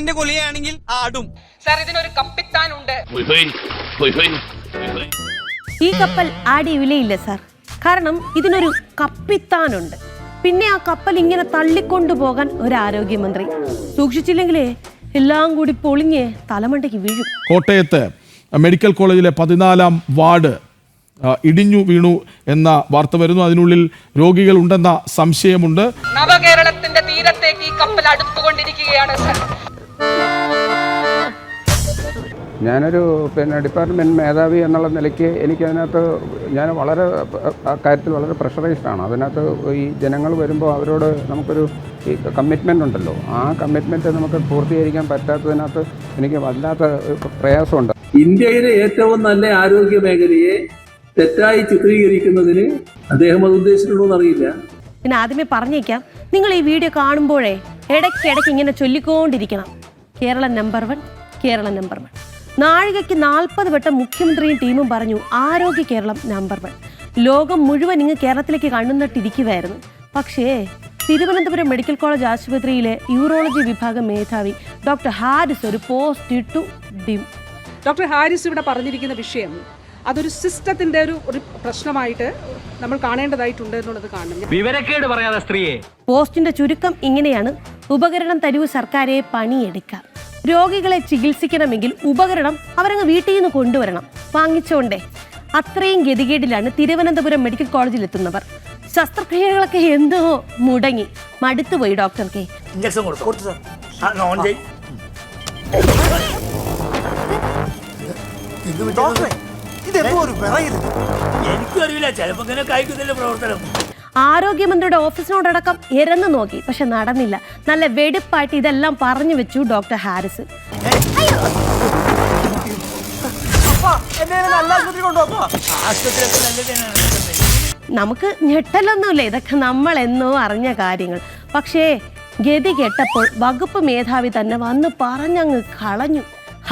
തെങ്ങിന്റെ കൊലയാണെങ്കിൽ ആടും. സാർ ഇതിനൊരു കപ്പിത്താനുണ്ട്. ഈ കപ്പൽ ആടിവിലയില്ല സാർ, കാരണം ഇതിനൊരു കപ്പിത്താനുണ്ട്. പിന്നെ ആ കപ്പൽ ഇങ്ങനെ തള്ളിക്കൊണ്ടുപോകാൻ ഒരു ആരോഗ്യമന്ത്രി. സൂക്ഷിച്ചില്ലെങ്കിലേ എല്ലാം കൂടി പൊളിഞ്ഞ് തലമണ്ടയ്ക്ക് വീഴും. കോട്ടയത്ത് മെഡിക്കൽ കോളേജിലെ 14-ാം വാർഡ് ഇടിഞ്ഞു വീണു എന്ന വാർത്ത വരുന്നു. അതിനുള്ളിൽ രോഗികൾ ഉണ്ടെന്ന സംശയമുണ്ട്. നവകേരളത്തിന്റെ തീരത്തേക്ക് ഈ കപ്പൽ അടുത്തുകൊണ്ടിരിക്കുകയാണ് സാർ. ഞാനൊരു ഡിപ്പാർട്ട്മെൻറ്റ് മേധാവി എന്നുള്ള നിലയ്ക്ക് എനിക്കതിനകത്ത് ഞാൻ വളരെ കാര്യത്തിൽ വളരെ പ്രഷറൈസ്ഡാണ്. അതിനകത്ത് ഈ ജനങ്ങൾ വരുമ്പോൾ അവരോട് നമുക്കൊരു ഈ കമ്മിറ്റ്മെൻ്റ് ഉണ്ടല്ലോ, ആ കമ്മിറ്റ്മെൻറ്റ് നമുക്ക് പൂർത്തീകരിക്കാൻ പറ്റാത്തതിനകത്ത് എനിക്ക് വല്ലാത്ത പ്രയാസമുണ്ട്. ഇന്ത്യയിലെ ഏറ്റവും നല്ല ആരോഗ്യ മേഖലയെ തെറ്റായി ചിത്രീകരിക്കുന്നതിന് അദ്ദേഹം അത് ഉദ്ദേശിച്ചിട്ടുണ്ടോ എന്നറിയില്ല. പിന്നെ ആദ്യമേ പറഞ്ഞേക്കാം, നിങ്ങൾ ഈ വീഡിയോ കാണുമ്പോഴേ ഇടയ്ക്കിടയ്ക്ക് ഇങ്ങനെ ചൊല്ലിക്കൊണ്ടിരിക്കണം, കേരളം നമ്പർ 1, കേരളം നമ്പർ 1. നാഴികയ്ക്ക് 40 വട്ടം മുഖ്യമന്ത്രിയും ടീമും പറഞ്ഞു ആരോഗ്യ കേരളം നമ്പർ 1. ലോകം മുഴുവൻ ഇങ്ങ് കേരളത്തിലേക്ക് കണ്ണുനട്ടിരിക്കുമായിരുന്നു. പക്ഷേ തിരുവനന്തപുരം മെഡിക്കൽ കോളേജ് ആശുപത്രിയിലെ യൂറോളജി വിഭാഗം മേധാവി ഡോക്ടർ ഹാരിസ് ഒരു പോസ്റ്റ് ഇട്ടു. ഡോക്ടർ ഹാരിസ് ഇവിടെ പറഞ്ഞിരിക്കുന്ന വിഷയം അതൊരു സിസ്റ്റത്തിന്റെ ഒരു പ്രശ്നമായിട്ട് നമ്മൾ കാണേണ്ടതായിട്ടുണ്ട് എന്നുള്ളത് കാണണം. വിവരക്കേട് പറയാതെ സ്ത്രീയെ. പോസ്റ്റിന്റെ ചുരുക്കം ഇങ്ങനെയാണ്: ഉപകരണം തരൂ സർക്കാരെ, പണിയെടുക്കാം. രോഗികളെ ചികിത്സിക്കണമെങ്കിൽ ഉപകരണം അവരങ്ങ് വീട്ടിൽ നിന്ന് കൊണ്ടുവരണം, വാങ്ങിച്ചോണ്ടേ. അത്രയും ഗതികേടിലാണ് തിരുവനന്തപുരം മെഡിക്കൽ കോളേജിൽ എത്തുന്നവർ. ശസ്ത്രക്രിയകളൊക്കെ എന്തോ മുടങ്ങി മടുത്തുപോയി ഡോക്ടർക്ക്. ആരോഗ്യമന്ത്രിയുടെ ഓഫീസിനോടക്കം എരന്നു നോക്കി, പക്ഷെ നടന്നില്ല. നല്ല വെടുപ്പായിട്ട് ഇതെല്ലാം പറഞ്ഞു വെച്ചു ഡോക്ടർ ഹാരിസ്. നമുക്ക് ഞെട്ടലൊന്നുമില്ല, ഇതൊക്കെ നമ്മൾ എന്നോ അറിഞ്ഞ കാര്യങ്ങൾ. പക്ഷേ ഗതി കെട്ടപ്പോൾ വകുപ്പ് മേധാവി തന്നെ വന്ന് പറഞ്ഞങ്ങ് കളഞ്ഞു.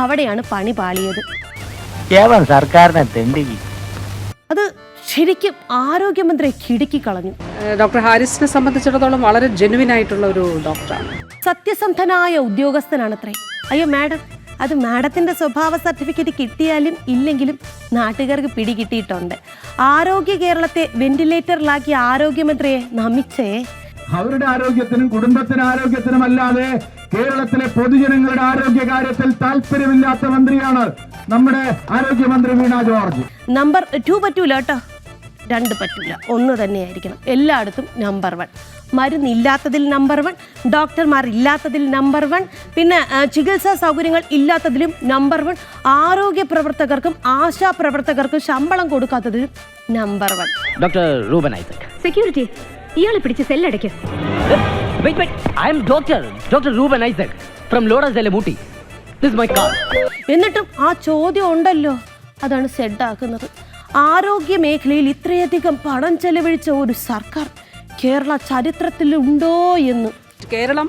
അവിടെയാണ് പണി പാളിയത്. അത് ശരിക്കും ആരോഗ്യമന്ത്രിയെ കിടുക്കി കളഞ്ഞു. ഡോക്ടർ ഹാരിസിനെ സംബന്ധിച്ചിടത്തോളം വളരെ ജെനുവിൻ ആയിട്ടുള്ള ഒരു ഡോക്ടറാണ്. സത്യസന്ധനായ ഉദ്യോഗസ്ഥനാണത്രേ. അയ്യോ മാഡം, അത് മാഡത്തിന്റെ സ്വഭാവ സർട്ടിഫിക്കറ്റ് കിട്ടിയാലും ഇല്ലെങ്കിലും നാട്ടുകാർക്ക് പിടികിട്ടിയിട്ടുണ്ട്. ആരോഗ്യ കേരളത്തെ വെന്റിലേറ്ററിലാക്കിയ ആരോഗ്യമന്ത്രിയെ നമിച്ചേ. അവരുടെ ആരോഗ്യത്തിനും കുടുംബത്തിന്റെ ആരോഗ്യത്തിനും അല്ലാതെ കേരളത്തിലെ പൊതുജനങ്ങളുടെ ആരോഗ്യ കാര്യത്തിൽ താല്പര്യമില്ലാത്ത മന്ത്രിയാണ് നമ്മുടെ ആരോഗ്യമന്ത്രി വീണ ജോർജ്. നമ്പർ 2 പറ്റൂല കേട്ടോ, 2 പറ്റൂല, 1 തന്നെയായിരിക്കണം. എല്ലായിടത്തും നമ്പർ 1. മരുന്നില്ലാത്തതിൽ നമ്പർ 1, ഡോക്ടർമാർ ഇല്ലാത്തതിൽ നമ്പർ 1, പിന്നെ ചികിത്സാ സൗകര്യങ്ങൾ ഇല്ലാത്തതിലും നമ്പർ 1, ആരോഗ്യ പ്രവർത്തകർക്കും ആശാ പ്രവർത്തകർക്കും ശമ്പളം കൊടുക്കാത്തതിലും number 1. Doctor Reuben Isaac. Security, ഇയാളെ പിടിച്ച് സെല്ലടയ്ക്കും. ഡോക്ടർ റൂബൻ ഐസക് ഫ്രം ലോഡസെലമൂട്ടി. This my car. എന്നിട്ടും ആ ചോദ്യം ഉണ്ടല്ലോ, അതാണ് സെഡാക്കുന്നത്. ആരോഗ്യ മേഖലയിൽ ഇത്രയധികം പണം ചെലവഴിച്ച ഒരു സർക്കാർ കേരള ചരിത്രത്തിലുണ്ടോ എന്ന്. കേരളം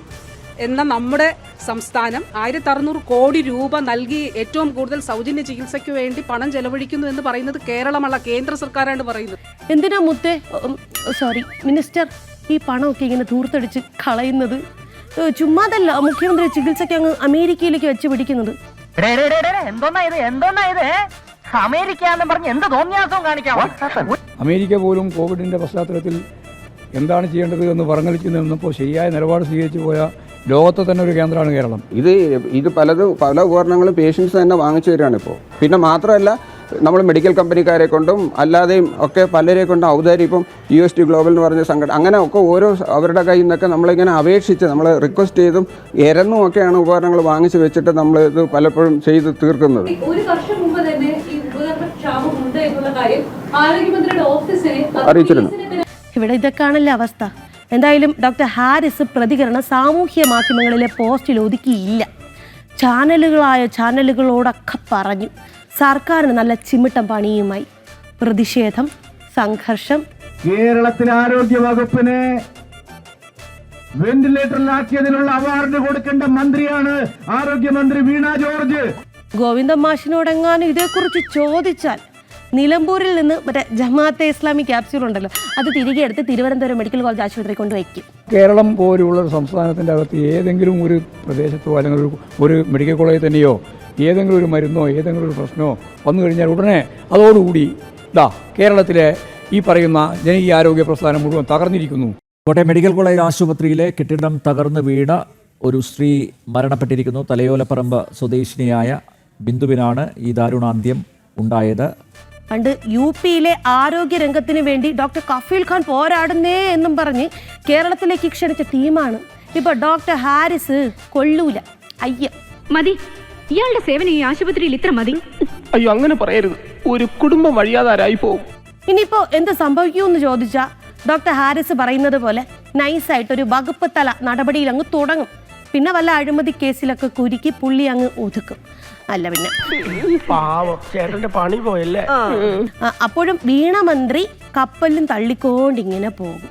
എന്ന നമ്മുടെ സംസ്ഥാനം 1600 കോടി രൂപ നൽകി ഏറ്റവും കൂടുതൽ സൗജന്യ ചികിത്സയ്ക്ക് വേണ്ടി പണം ചെലവഴിക്കുന്നു എന്ന് പറയുന്നത് കേരളമല്ല, കേന്ദ്ര സർക്കാരാണ് പറയുന്നത്. എന്തിനാ മുത്തേ, സോറി മിനിസ്റ്റർ, ഈ പണമൊക്കെ ഇങ്ങനെ ധൂർത്തടിച്ച് കളയുന്നത്? ചുമ്മാതല്ല മുഖ്യമന്ത്രി ചികിത്സയ്ക്ക് അങ്ങ് അമേരിക്കയിലേക്ക് വെച്ച് പിടിക്കുന്നത്. അമേരിക്ക പോലും കോവിഡിന്റെ പശ്ചാത്തലത്തിൽ എന്താണ് ചെയ്യേണ്ടത് എന്ന് പറഞ്ഞിച്ചു നിന്നപ്പോൾ ശരിയായ നിലപാട് സ്വീകരിച്ചു പോയ ലോകത്തെ തന്നെ ഒരു കേന്ദ്രമാണ് കേരളം. ഇത് പല ഉപകരണങ്ങളും പേഷ്യൻസ് തന്നെ വാങ്ങിച്ചു തരികയാണ് ഇപ്പോൾ. പിന്നെ മാത്രമല്ല നമ്മൾ മെഡിക്കൽ കമ്പനിക്കാരെ കൊണ്ടും അല്ലാതെയും ഒക്കെ പലരെ കൊണ്ടും ഔദാര്യം, ഇപ്പം UST ഗ്ലോബൽ എന്ന് പറഞ്ഞ സംഘടന, അങ്ങനെ ഒക്കെ ഓരോ അവരുടെ കയ്യിൽ നിന്നൊക്കെ നമ്മളിങ്ങനെ അപേക്ഷിച്ച് നമ്മൾ റിക്വസ്റ്റ് ചെയ്തും എരന്നും ഒക്കെയാണ് ഉപകരണങ്ങൾ വാങ്ങിച്ചു വെച്ചിട്ട് നമ്മൾ ഇത് പലപ്പോഴും ചെയ്ത് തീർക്കുന്നത്. ഒരു വർഷം മുമ്പ് തന്നെ ഈ ഉപകരണ ക്ഷാമം ഉണ്ട് എന്നുള്ള കാര്യം ആരോഗ്യമന്ത്രിയുടെ ഓഫീസിനെ അറിയിച്ചിരുന്നു. ഇവിടെ ഇതൊക്കെയാണല്ലോ അവസ്ഥ. എന്തായാലും ഡോക്ടർ ഹാരിസ് പ്രതികരണം സാമൂഹ്യ മാധ്യമങ്ങളിലെ പോസ്റ്റിൽ ഒതുക്കിയില്ല. ചാനലുകളോടൊക്കെ പറഞ്ഞു. സർക്കാരിന് നല്ല ചിമിട്ടം പണിയുമായി. പ്രതിഷേധം, സംഘർഷം. കേരളത്തിലെ ആരോഗ്യ വകുപ്പിനെ വെന്റിലേറ്ററിലാക്കിയതിനുള്ള അവാർഡ് കൊടുക്കേണ്ട മന്ത്രിയാണ് ആരോഗ്യമന്ത്രി വീണ ജോർജ്. ഗോവിന്ദൻ മാഷിനോടെങ്ങാനും ഇതേക്കുറിച്ച് ചോദിച്ചാൽ നിലമ്പൂരിൽ നിന്ന് മറ്റേ ജമാഅത്തെ ഇസ്ലാമി ക്യാപ്സ്യൂൾ ഉണ്ടല്ലോ അത് തിരികെ എടുത്ത് തിരുവനന്തപുരം മെഡിക്കൽ കോളേജ് ആശുപത്രി കൊണ്ട് വയ്ക്കും. കേരളം പോലുള്ള ഒരു സംസ്ഥാനത്തിൻ്റെ അകത്ത് ഏതെങ്കിലും ഒരു പ്രദേശത്തോ അല്ലെങ്കിൽ ഒരു മെഡിക്കൽ കോളേജിൽ തന്നെയോ ഏതെങ്കിലും ഒരു മരുന്നോ ഏതെങ്കിലും ഒരു പ്രശ്നമോ വന്നു കഴിഞ്ഞാൽ ഉടനെ അതോടുകൂടി കേരളത്തിലെ ഈ പറയുന്ന ജനകീയ ആരോഗ്യ പ്രസ്ഥാനം മുഴുവൻ തകർന്നിരിക്കുന്നു. കോട്ടയം മെഡിക്കൽ കോളേജ് ആശുപത്രിയിലെ കെട്ടിടം തകർന്ന് വീണ ഒരു സ്ത്രീ മരണപ്പെട്ടിരിക്കുന്നു. തലയോലപ്പറമ്പ് സ്വദേശിനിയായ ബിന്ദുവിനാണ് ഈ ദാരുണാന്ത്യം ഉണ്ടായത്. പണ്ട് യു പിയിലെ ആരോഗ്യ രംഗത്തിന് വേണ്ടി ഡോക്ടർ കഫീൽ ഖാൻ പോരാടുന്നേ എന്നും പറഞ്ഞ് കേരളത്തിലേക്ക് ക്ഷണിച്ച ടീമാണ് ഇപ്പൊ ഡോക്ടർ ഹാരിസ്. കൊള്ളൂല, അയ്യ മതി. ഇയാളുടെ സേവനം ഈ ആശുപത്രിയിൽ ഇത്ര മതി. അയ്യോ അങ്ങനെ പറയരുത്, ഒരു കുടുംബം വഴിയാതാരായി പോകും. ഇനിയിപ്പോ എന്ത് സംഭവിക്കൂന്ന് ചോദിച്ചാ ഡോക്ടർ ഹാരിസ് പറയുന്നത് പോലെ നൈസായിട്ടൊരു വകുപ്പ് തല നടപടിയിൽ അങ്ങ് തുടങ്ങും. പിന്നെ വല്ല അഴിമതി കേസിലൊക്കെ കുരുക്കി പുള്ളി അങ്ങ് ഒതുക്കും. അല്ല പിന്നെ പാവം ചേട്ടന്റെ പണി പോയല്ലേ. അപ്പോഴും വീണ മന്ത്രി കപ്പലിലും തള്ളിക്കൊണ്ടിങ്ങനെ പോകും.